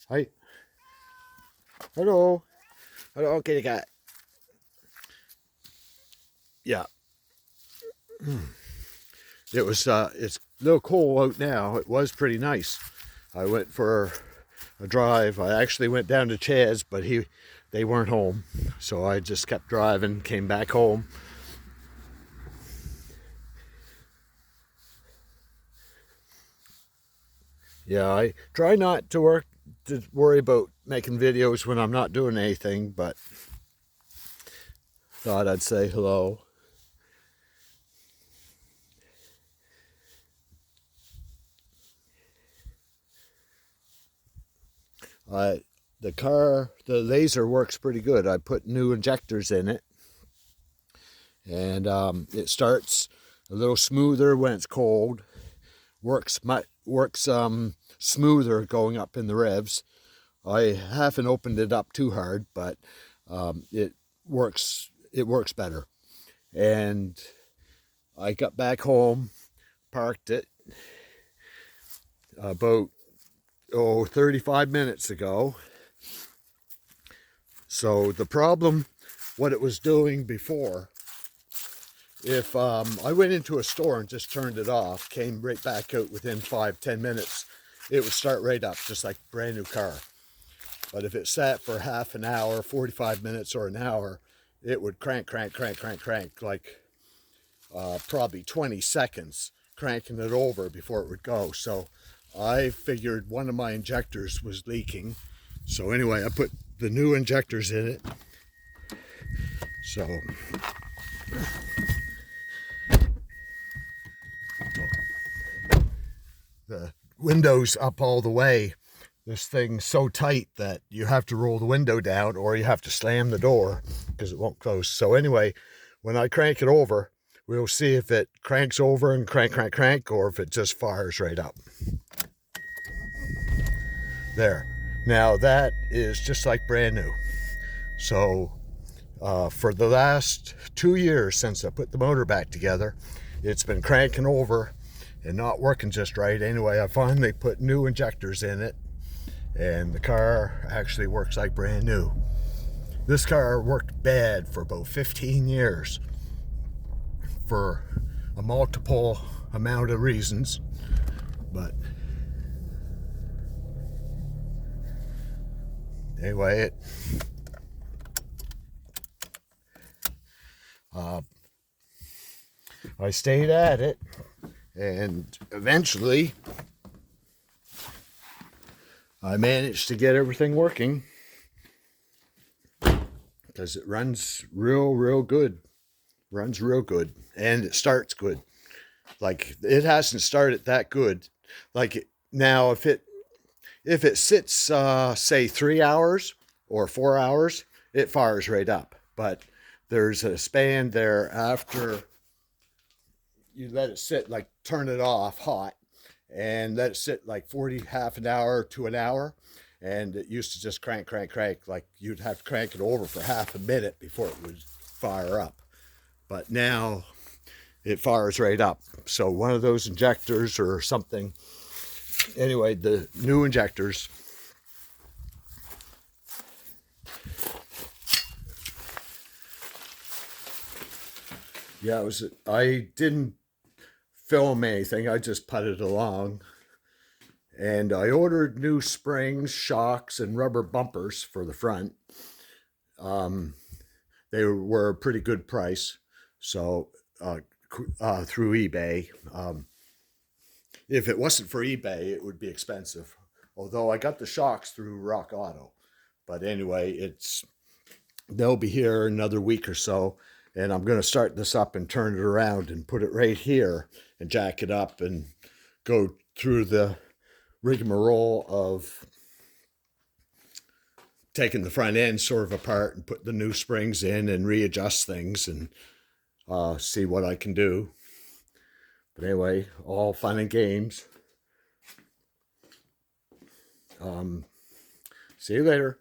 Hi. Hello. Hello, kitty cat. Yeah. It's a little cold out now. It was pretty nice. I went for a drive. I actually went down to Chad's, but they weren't home. So I just kept driving, came back home. Yeah, I try not to worry about making videos when I'm not doing anything, but thought I'd say hello. I the Lazer works pretty good. I put new injectors in it, and it starts a little smoother when it's cold. Works smoother going up in the revs. I haven't opened it up too hard, but it works better. And I got back home, parked it about 35 minutes ago. So the problem, what it was doing before, if I went into a store and just turned it off, came right back out within 5-10 minutes, it would start right up just like a brand new car. But if it sat for half an hour, 45 minutes or an hour, it would crank like probably 20 seconds, cranking it over before it would go. So I figured one of my injectors was leaking. So anyway, I put the new injectors in it. So the window's up all the way. This thing's so tight that you have to roll the window down or you have to slam the door because it won't close. So anyway, when I crank it over, we'll see if it cranks over and crank, or if it just fires right up. There. Now that is just like brand new. So for the last 2 years since I put the motor back together, it's been cranking over and not working just right. Anyway, I finally put new injectors in it, and the car actually works like brand new. This car worked bad for about 15 years for a multiple amount of reasons, but anyway, I stayed at it, and eventually I managed to get everything working because it runs real good. Runs real good, and it starts good. Like, it hasn't started that good. Like, now if it sits say 3 hours or 4 hours, it fires right up. But there's a span there after you let it sit, like turn it off hot and let it sit like 40, half an hour to an hour. And it used to just crank. Like, you'd have to crank it over for half a minute before it would fire up. But now it fires right up. So one of those injectors or something. Anyway, the new injectors. Yeah, I didn't film anything. I just putted along. And I ordered new springs, shocks, and rubber bumpers for the front. They were a pretty good price. So through eBay. If it wasn't for eBay, it would be expensive. Although I got the shocks through Rock Auto. But anyway, they'll be here another week or so. And I'm going to start this up and turn it around and put it right here and jack it up and go through the rigmarole of taking the front end sort of apart and put the new springs in and readjust things and see what I can do. But anyway, all fun and games. See you later.